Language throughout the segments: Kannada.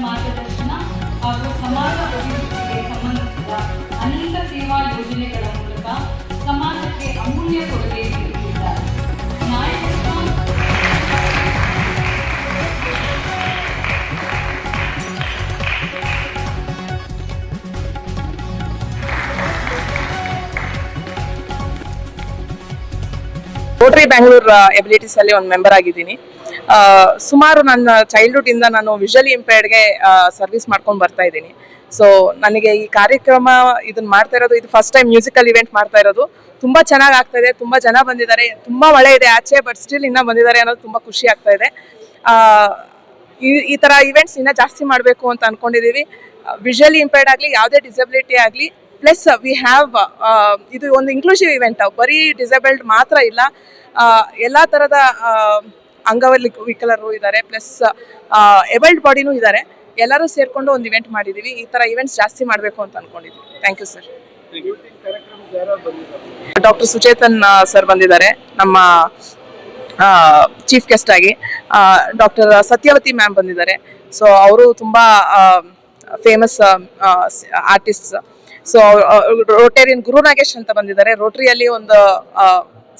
ಮಾರ್ಗದರ್ಶನ ಹಾಗೂ ಸಮಾಜ ಅಭಿವೃದ್ಧಿಗೆ ಸಂಬಂಧಿಸಿದ ಅನೇಕ ಸೇವಾ ಯೋಜನೆಗಳ ಮೂಲಕ ಸಮಾಜಕ್ಕೆ ಅಮೂಲ್ಯ ಕೊಡುಗೆ ನೀಡುತ್ತಿದ್ದಾರೆ. ರೋಟರಿ ಬ್ಯಾಂಗ್ಳೂರ್ ಎಬಿಲಿಟೀಸ್ ಅಲ್ಲಿ ಒಂದು ಮೆಂಬರ್ ಆಗಿದ್ದೀನಿ. ಸುಮಾರು ನನ್ನ ಚೈಲ್ಡ್ಹುಡ್ ಇಂದ ನಾನು ವಿಷುವಲಿ ಇಂಪೇರ್ಡ್ಗೆ ಸರ್ವಿಸ್ ಮಾಡ್ಕೊಂಡು ಬರ್ತಾ ಇದ್ದೀನಿ. ಸೊ ನನಗೆ ಈ ಕಾರ್ಯಕ್ರಮ ಇದನ್ನ ಮಾಡ್ತಾ ಇರೋದು, ಇದು ಫಸ್ಟ್ ಟೈಮ್ ಮ್ಯೂಸಿಕಲ್ ಇವೆಂಟ್ ಮಾಡ್ತಾ ಇರೋದು. ತುಂಬಾ ಚೆನ್ನಾಗಿ ಆಗ್ತಾ ಇದೆ, ತುಂಬಾ ಜನ ಬಂದಿದ್ದಾರೆ, ತುಂಬಾ ಮಳೆ ಇದೆ ಆಚೆ, ಬಟ್ ಸ್ಟಿಲ್ ಇನ್ನ ಬಂದಿದ್ದಾರೆ ಅನ್ನೋದು ತುಂಬಾ ಖುಷಿ ಆಗ್ತಾ ಇದೆ. ಈ ತರ ಇವೆಂಟ್ಸ್ ಇನ್ನ ಜಾಸ್ತಿ ಮಾಡಬೇಕು ಅಂತ ಅನ್ಕೊಂಡಿದೀವಿ. ವಿಷುವಲಿ ಇಂಪೇರ್ಡ್ ಆಗಲಿ, ಯಾವುದೇ ಡಿಸಬಿಲಿಟಿ ಆಗಲಿ, ಪ್ಲಸ್ ವಿ ಹ್ಯಾವ್ ಇದು ಒಂದು ಇನ್ಕ್ಲೂಸಿವ್ ಇವೆಂಟ್. ಬರೀ ಡಿಸೇಬಲ್ಡ್ ಮಾತ್ರ ಇಲ್ಲ, ಎಲ್ಲಾ ತರದ ಅಂಗವಿಕಲರು ಇದ್ದಾರೆ, ಪ್ಲಸ್ ಎಬಲ್ಡ್ ಬಾಡಿನೂ ಇದ್ದಾರೆ. ಎಲ್ಲರೂ ಸೇರ್ಕೊಂಡು ಒಂದು ಇವೆಂಟ್ ಮಾಡಿದೀವಿ. ಈ ತರ ಇವೆಂಟ್ಸ್ ಜಾಸ್ತಿ ಮಾಡಬೇಕು ಅಂತ ಅನ್ಕೊಂಡಿದೀವಿ. Thank you sir. Doctor Suchetan sir ಬಂದಿದ್ದಾರೆ ನಮ್ಮ ಚೀಫ್ ಗೆಸ್ಟ್ ಆಗಿ. ಡಾಕ್ಟರ್ ಸತ್ಯವತಿ ಮ್ಯಾಮ್ ಬಂದಿದ್ದಾರೆ. ಸೊ ಅವರು ತುಂಬಾ famous artist. So Rotarian Guru Nagesh ಅಂತ ಬಂದಿದ್ದಾರೆ. ರೋಟರಿಯಲ್ಲಿ ಒಂದು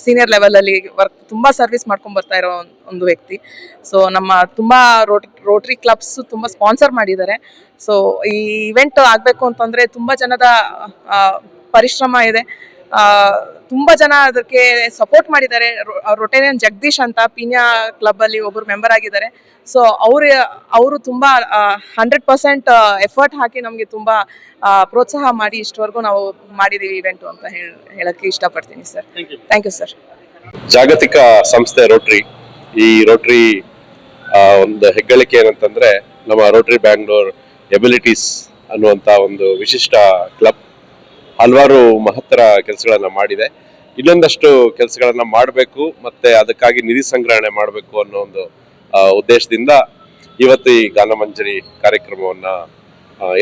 ಸೀನಿಯರ್ ಲೆವೆಲ್ ಅಲ್ಲಿ ತುಂಬಾ ಸರ್ವಿಸ್ ಮಾಡ್ಕೊಂಡ್ ಬರ್ತಾ ಇರೋ ಒಂದು ವ್ಯಕ್ತಿ. ಸೊ ನಮ್ಮ ತುಂಬಾ ರೋಟರಿ ಕ್ಲಬ್ಸ್ ತುಂಬಾ ಸ್ಪಾನ್ಸರ್ ಮಾಡಿದ್ದಾರೆ. ಸೊ ಈ ಇವೆಂಟ್ ಆಗ್ಬೇಕು ಅಂತಂದ್ರೆ ತುಂಬಾ ಜನದ ಪರಿಶ್ರಮ ಇದೆ. ತುಂಬಾ ಜನ ಅದಕ್ಕೆ ಸಪೋರ್ಟ್ ಮಾಡಿದ್ದಾರೆ. ರೋಟೇರಿಯನ್ ಜಗದೀಶ್ ಅಂತ ಪೀನ್ಯಾ ಕ್ಲಬ್ ಅಲ್ಲಿ ಒಬ್ರು ಮೆಂಬರ್ ಆಗಿದ್ದಾರೆ. ಸೊ ಅವರು ತುಂಬಾ 100% ಎಫರ್ಟ್ ಹಾಕಿ ನಮ್ಗೆ ತುಂಬಾ ಪ್ರೋತ್ಸಾಹ ಮಾಡಿ ಇಷ್ಟವರೆಗೂ ನಾವು ಮಾಡಿದೀವಿ ಇವೆಂಟ್ ಅಂತ ಹೇಳಕ್ಕೆ ಇಷ್ಟಪಡ್ತೀನಿ ಸರ್. Thank you sir. ಜಾಗತಿಕ ಸಂಸ್ಥೆ ರೋಟರಿ. ಈ ರೋಟರಿ ಒಂದು ಹೆಗ್ಗಳಿಕೆ ಏನಂತಂದ್ರೆ, ನಮ್ಮ ರೋಟರಿ ಬ್ಯಾಂಗ್ಳೂರ್ ಎಬಿಲಿಟೀಸ್ ಅನ್ನುವಂತ ಒಂದು ವಿಶಿಷ್ಟ ಕ್ಲಬ್ ಹಲವಾರು ಮಹತ್ತರ ಕೆಲಸಗಳನ್ನ ಮಾಡಿದೆ. ಇನ್ನೊಂದಷ್ಟು ಕೆಲಸಗಳನ್ನ ಮಾಡಬೇಕು, ಮತ್ತೆ ಅದಕ್ಕಾಗಿ ನಿಧಿ ಸಂಗ್ರಹಣೆ ಮಾಡಬೇಕು ಅನ್ನೋ ಒಂದು ಉದ್ದೇಶದಿಂದ ಇವತ್ತು ಈ ಗಾನಮಂಜರಿ ಕಾರ್ಯಕ್ರಮವನ್ನ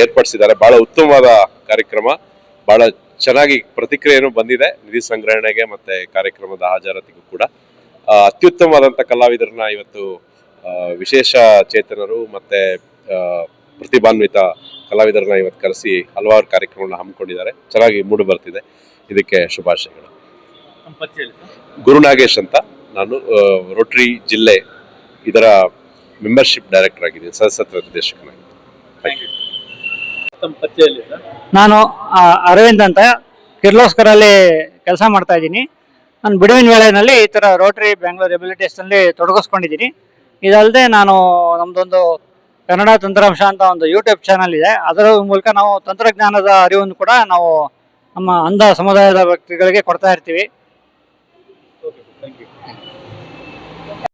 ಏರ್ಪಡಿಸಿದ್ದಾರೆ. ಬಹಳ ಉತ್ತಮವಾದ ಕಾರ್ಯಕ್ರಮ, ಬಹಳ ಚೆನ್ನಾಗಿ ಪ್ರತಿಕ್ರಿಯೆನೂ ಬಂದಿದೆ ನಿಧಿ ಸಂಗ್ರಹಣೆಗೆ ಮತ್ತೆ ಕಾರ್ಯಕ್ರಮದ ಹಾಜರಾತಿಗೂ ಕೂಡ. ಅತ್ಯುತ್ತಮವಾದಂತ ಕಲಾವಿದರನ್ನ ಇವತ್ತು ವಿಶೇಷ ಚೇತನರು ಮತ್ತೆ ಪ್ರತಿಭಾನ್ವಿತ ಕಲಾವಿದರನ್ನ ಇವತ್ತು ಕರೆಸಿ ಹಲವಾರು ಕಾರ್ಯಕ್ರಮಗಳನ್ನ ಹಮ್ಮಿಕೊಂಡಿದ್ದಾರೆ. ಚೆನ್ನಾಗಿ ಮೂಡಿ ಬರ್ತಿದೆ. ಇದಕ್ಕೆ ಶುಭಾಶಯಗಳು. ಗುರು ನಾಗೇಶ್ ಅಂತ, ನಾನು ರೋಟರಿ ಜಿಲ್ಲೆ ಇದರ ಮೆಂಬರ್ಶಿಪ್ ಡೈರೆಕ್ಟರ್ ಆಗಿದ್ದೀನಿ, ಸದಸ್ಯತ್ವ ನಿರ್ದೇಶಕನಾಗಿ. ನಾನು ಅರವಿಂದ್ ಅಂತ ಕಿರ್ಲೋಸ್ಕರ್ ಅಲ್ಲಿ ಕೆಲಸ ಮಾಡ್ತಾ ಇದ್ದೀನಿ. ನಾನು ಬಿಡುವಿನ ವೇಳೆಯಲ್ಲಿ ಈ ತರ ರೋಟರಿ ಬ್ಯಾಂಗ್ಳೂರ್ ಎಬಿಲಿಟೀಸ್ ನಲ್ಲಿ ತೊಡಗಿಸ್ಕೊಂಡಿದ್ದೀನಿ. ಇದಲ್ಲದೆ ನಾನು ನಮ್ದೊಂದು ಕನ್ನಡ ತಂತ್ರಾಂಶ ಅಂತ ಒಂದು ಯೂಟ್ಯೂಬ್ ಚಾನಲ್ ಇದೆ. ಅದರ ಮೂಲಕ ನಾವು ತಂತ್ರಜ್ಞಾನದ ಅರಿವನ್ನು ಕೂಡ ನಾವು ನಮ್ಮ ಅಂಧ ಸಮುದಾಯದ ವ್ಯಕ್ತಿಗಳಿಗೆ ಕೊಡ್ತಾ ಇರ್ತೀವಿ.